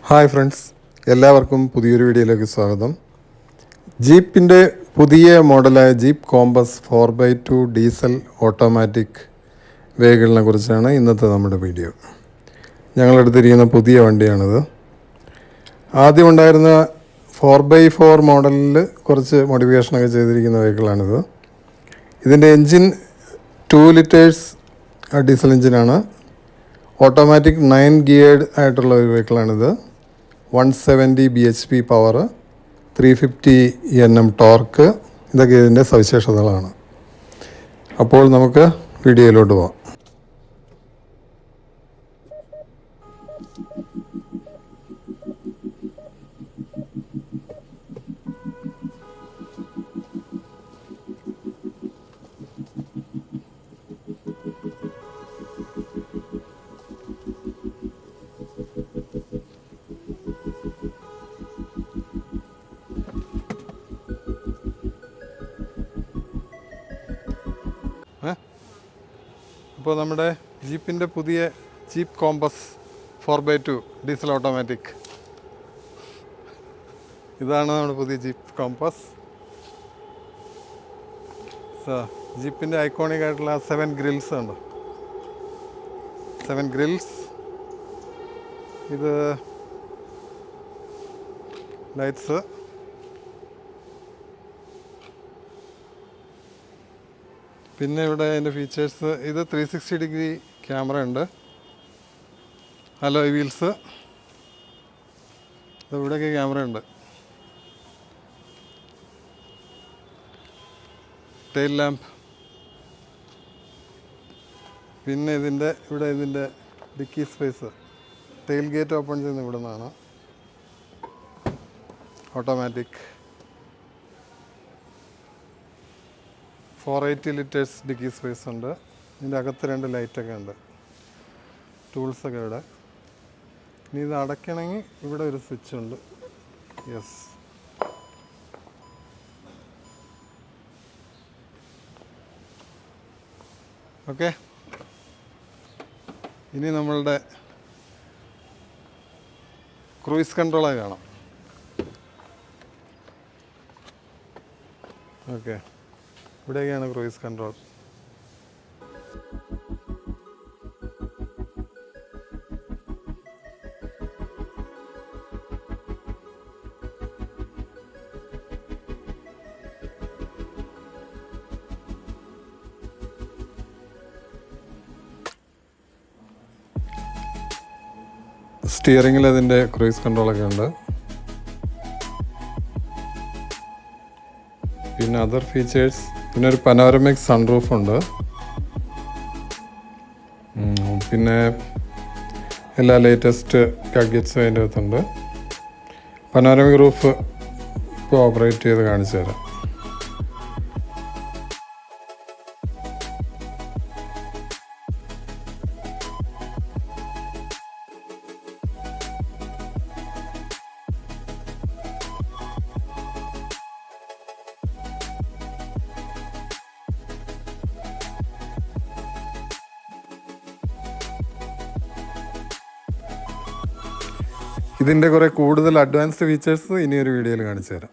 Hi friends, എല്ലാവർക്കും പുതിയൊരു വീഡിയോയിലേക്ക് സ്വാഗതം. ജീപ്പിൻ്റെ പുതിയ മോഡലായ Jeep Compass 4x2 diesel automatic വെഹിക്കിളിനെ കുറിച്ചാണ് ഇന്നത്തെ നമ്മുടെ വീഡിയോ. ഞങ്ങളെടുത്തിരിക്കുന്ന പുതിയ വണ്ടിയാണിത്. ആദ്യം ഉണ്ടായിരുന്ന 4x4 മോഡലിൽ കുറച്ച് മോഡിഫിക്കേഷനൊക്കെ ചെയ്തിരിക്കുന്ന വെഹിക്കിളാണിത്. ഇതിൻ്റെ എൻജിൻ 2 ലിറ്റേഴ്സ് ഡീസൽ എൻജിനാണ്. ഓട്ടോമാറ്റിക് 9 ഗിയേർഡ് ആയിട്ടുള്ള ഒരു വെഹിക്കിളാണിത്. 170 bhp പവർ, 350 Nm ടോർക്ക്, ഇതൊക്കെ ഇതിൻ്റെ സവിശേഷതകളാണ്. അപ്പോൾ നമുക്ക് വീഡിയോയിലോട്ട് പോകാം. ഇപ്പോൾ നമ്മുടെ ജീപ്പിൻ്റെ പുതിയ jeep Compass 4x2 diesel automatic, ഇതാണ് നമ്മുടെ പുതിയ ജീപ്പ് കോമ്പസ്. ജീപ്പിൻ്റെ ഐക്കോണിക് ആയിട്ടുള്ള 7 ഗ്രിൽസ് ഉണ്ട്. 7 ഗ്രിൽസ്, ഇത് ലൈറ്റ്സ്, പിന്നെ ഇവിടെ അതിൻ്റെ ഫീച്ചേഴ്സ്, ഇത് 360 ഡിഗ്രി ക്യാമറ ഉണ്ട്, അലോയ് വീൽസ്, ഇവിടെയൊക്കെ ക്യാമറ ഉണ്ട്, ടെയിൽ ലാമ്പ്, പിന്നെ ഇതിൻ്റെ dicky space, tail gate open ചെയ്യുന്ന ഇവിടെ നിന്നാണ്. ഓട്ടോമാറ്റിക് 480 ലിറ്റേഴ്സ് ഡിക്കി സ്പേസ് ഉണ്ട്. ഇതിൻ്റെ അകത്ത് 2 ലൈറ്റൊക്കെ ഉണ്ട്, ടൂൾസൊക്കെ ഇവിടെ. ഇനി ഇത് അടയ്ക്കണമെങ്കിൽ ഇവിടെ ഒരു സ്വിച്ച് ഉണ്ട്. Yes, okay. ഇനി നമ്മളുടെ ക്രൂയിസ് കൺട്രോളായി കാണാം. ഓക്കെ, ഇവിടെയൊക്കെയാണ് ക്രൂയിസ് കൺട്രോൾ. സ്റ്റിയറിങ്ങിൽ അതിൻ്റെ ക്രൂയിസ് കൺട്രോളൊക്കെ ഉണ്ട്. പിന്നെ അതർ ഫീച്ചേഴ്സ്, പിന്നെ ഒരു പനോരമിക് സൺറൂഫ് ഉണ്ട്. പിന്നെ എല്ലാ ലേറ്റസ്റ്റ് ഗാഡ്ജറ്റ്സും അതിൻ്റെ അകത്തുണ്ട്. പനോരമിക് റൂഫ് ഇപ്പോൾ ഓപ്പറേറ്റ് ചെയ്ത് കാണിച്ചു തരാം. ഇതിൻ്റെ കുറേ കൂടുതൽ അഡ്വാൻസ്ഡ് ഫീച്ചേഴ്സ് ഇനിയൊരു വീഡിയോയിൽ കാണിച്ചു തരാം.